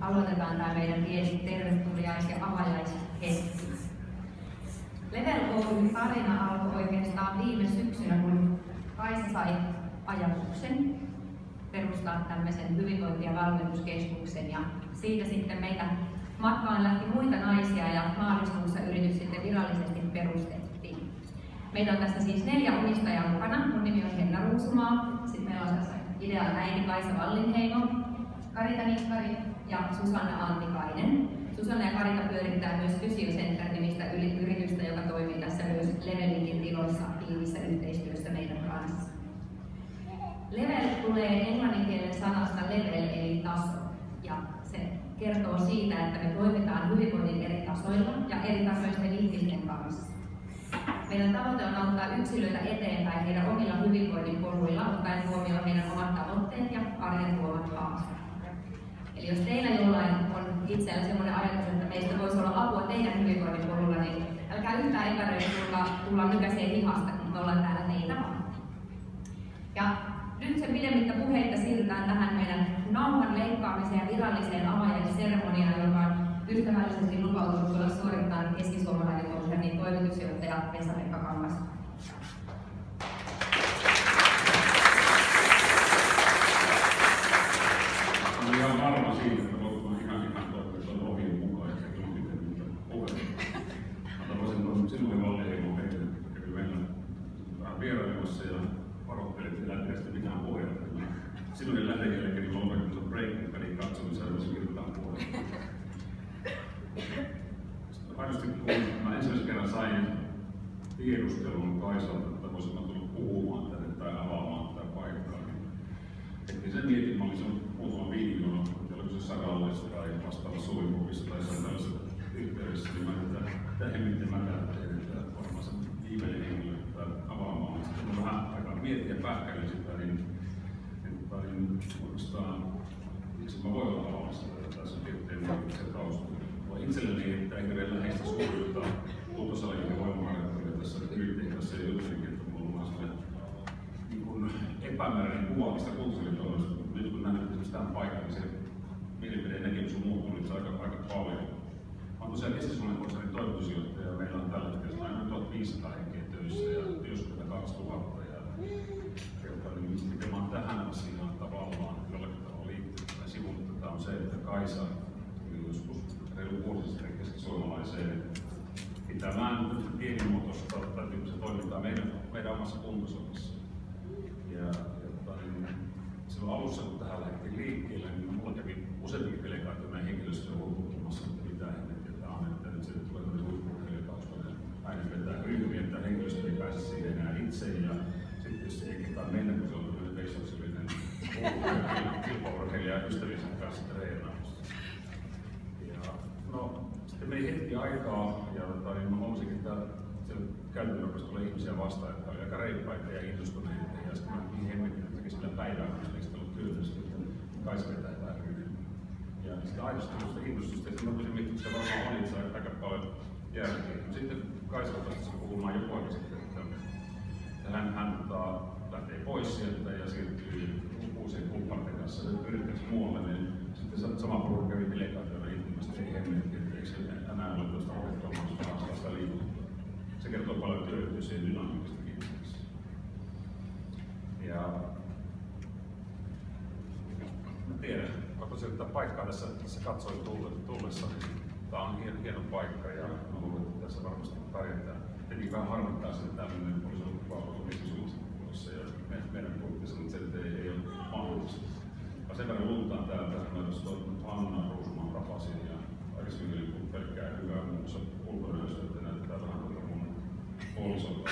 aloitetaan tämä meidän pieni tervetuliais- ja avajaishetki. Level Oyn tarina alkoi oikeastaan viime syksynä, kun Kaisa sai ajatuksen perustaa tämmöisen hyvinvointi- ja valmennuskeskuksen, ja siitä sitten meitä matkaan lähti muita naisia ja maaliskuussa yritys sitten virallisesti perustettiin. Meitä on tässä siis 4 omistajaa mukana. Mun nimi on Henna Ruusumaa. Sitten meillä on tässä idean äiti Kaisa Wallinheimo, Karita Nikkari ja Susanna Antikainen. Susanna ja Karita pyörittää myös Fysiocenter-nimistä yritystä, joka toimii tässä myös Levelinkin tiloissa tiivissä yhteistyössä meidän kanssa. Level tulee englannin kielen sanasta level eli taso, ja se kertoo siitä, että me toimitaan hyvinvoinnin eri tasoilla ja eri tasoisten ihmisten kanssa. Meidän tavoite on auttaa yksilöitä eteenpäin heidän omilla hyvinvoinnin poluilla, ottaen huomioon heidän omat tavoitteet ja arjen tuomat haasteet. Eli jos teillä jollain on itsellä sellainen ajatus, että meistä voisi olla apua teidän hyvinvoinnin polulla, niin älkää yhtään epäröidä tulla nykäiseen hihasta, kun me ollaan täällä teitä vaan. Ja nyt sen pidemmittä puheitta siirrytään tähän meidän nauhan leikkaamiseen ja viralliseen avajaisseremoniaan, joka on ystävällisesti lupautunut tulla suorittamaan Keski-Suomalainen konsernin toimitusjohtaja Vesa-Pekka Kangas. Olen ihan varma siitä, että voin ihan tuon ohjeen mukaan, että se on miten puhetta. Mä tavasin sinulle Wallinheimo kävi meillä vähän vierailemassa ja varoittelin, että ei lähteä sitten mitään puhetta. Silloin lähteellä kävi lompakko break, kävi katsomassa ja voisi kirjoittaa puhetta. Aidosti kun mä ensimmäisen kerran sain tiedustelun Kaisalta, että voisin mä tulla puhumaan tänne tai avaamaan tätä paikkaa, niin sen mietin, mä olin muutaman viikon, että oliko se Sarallessa tai vastaava Suvikopissa tai tällaisessa yhteydessä, niin mä tähän miten mä teen, että varmaan se viimeinen henkilö avaamaan. Sitten kun vähän aikaa mietin ja pähkäilin sitä, niin oikeastaan mä voin olla avaamassa tätä tässä tieteen se taustalla. Itselleni että ei vielä läheistä suurta kuntosalien voimaharjoitteluja tässä yrittäjässä ja juttelinkin, että mulla on sellainen niin epämääräinen kuva mistä kuntosalitoimista. Nyt kun nähdään esimerkiksi tämän paikan, niin se mielipideen näkemys on muuttunut aika paljon. Mä oon tosiaan Keski-Suomen konsernin toimitusjohtaja ja meillä on tällä hetkellä noin 1500 henkeä töissä ja työskentelyä 2000. Niin miten mä oon tähän asiaan tavallaan jollakin tavalla liittynyt tai sivuttaa on se, että Kaisa joskus reilu vuosi sitten Keski-Suomalaiseen pitämään pienimuotoista tai tyyppistä toimintaa meidän omassa kuntosalissa. Ja silloin alussa, kun tähän lähdettiin liikkeelle, niin mulla kävi useampikin delegaatio meidän henkilöstöön huiputtumassa, että mitä ennen, että nyt se tulee huippuhenkilötaustainen äinen vetää ryhmiä, että henkilöstö ei pääse siihen enää itse. Ja sitten jos ei ketään mennä, kun se on tämmöinen veistoksellinen kilpaurheilija ystäviensä kanssa treenaamassa. No, sitten meni hetki aikaa ja mä huomasin, että siellä käytännön rupesi tulla ihmisiä vastaan, jotka oli aika reippaita ja innostuneita. Ja sitten mä niin hemmetin, että tekin sillä päivää, kun se oli työtä, että Kaisa vetää jotain ryhmää. Ja sitten aidosti tuosta innostusta, että mä rupesin miettimään, että varmaan on itse aika paljon jälkeen. Sitten Kaisa pääsi puhumaan joku aika sitten, että hän lähtee pois sieltä ja siirtyy uusien kumppaneiden kanssa yrittäjäksi muualle, niin sitten sama porukka kävi delegaationa intimästi, ei hemmetti, että eikö se enää ole tuosta ohjelmasta liikuttua. Se kertoo paljon työyhteisöjen dynamiikasta ihmisessä. Ja mä tiedän, kun tosiaan tätä paikkaa tässä katsoin tullessa, niin tää on hieno paikka ja mä luulen, että tässä varmasti pärjätään. Tietenkin vähän harmittaa se, että tämmöinen olisi ollut vapaa-tunnisuudessa ja meidän puolella että se ei ole mahdollista. Mä sen verran luutaan täältä, että mä olen Anna Ruusumaan tapasin ja aikaisemmin oli tullut pelkkää hyvää, muun muassa ulkonäöstä, että näyttää vähän mun puolisolta.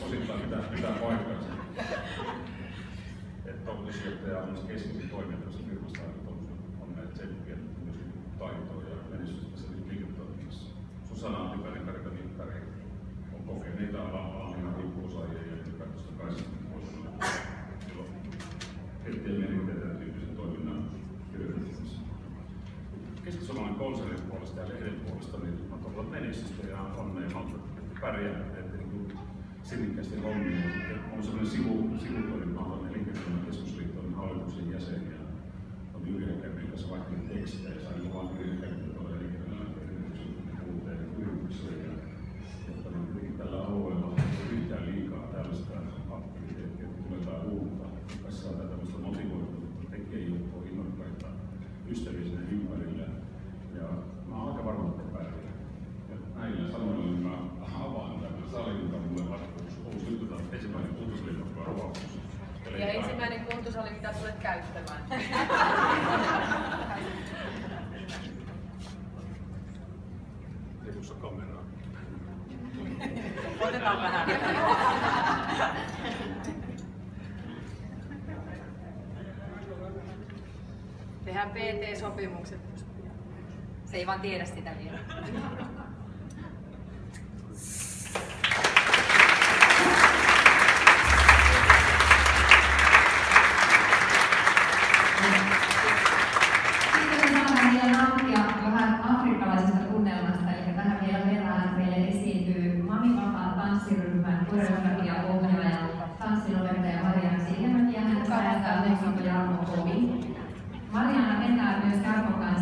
Osittain pitää paikkaansa. Että toimitusjohtaja on se keskeisin toimija tässä firmassa, että on näitä tsemppiä, myös taitoa ja menestystä tässä liiketoiminnassa. Susanna Antikainen, Karita Nikkari on kokeneita alan ihan huippuosaajia ja ylipäätöstä Kaisa voisi olla hetken meritetä tyyppisen toiminnan hyödyntämisessä. Keski-Suomalainen konsernin puolesta ja lehden puolesta niin on todella menestystä ja onnea, että pärjäävät sinnikkäästi hommia. On sellainen sivutoiminta, on Elinkeinoelämän keskusliiton hallituksen jäsen ja on tekstiä ja sain vaan yrittäjyyttä tuolla uuteen yritykseen. Mutta kuitenkin tällä alueella ei yhtään liikaa tällaista aktiviteettia, että tulee jotain uutta, joka saa tämmöistä motivoitunutta tekijäjoukkoa, innokkaita ystäviä sinne ympärille. Ja mä oon aika varma, että pärjää. Ja näillä sanoilla mä avaan tämän salin, joka on mulle uusi nyt ensimmäinen Kuntosalin avaus. Ja ensimmäinen kuntosali, mitä tulet käyttämään. Ei tuossa kameraa. Otetaan vähän. Tehdään PT-sopimukset. Se ei vaan tiedä sitä vielä. Vähän afrikkalaisesta tunnelmasta, eli tähän vielä perään meille esiintyy Mami Vapaa tanssiryhmän koreografia-ohjaaja, tanssinopettaja Mariana Silmämäki ja hänen päästään muusikko Jarmo Kovi. Mariana vetää myös Jarmo kanssa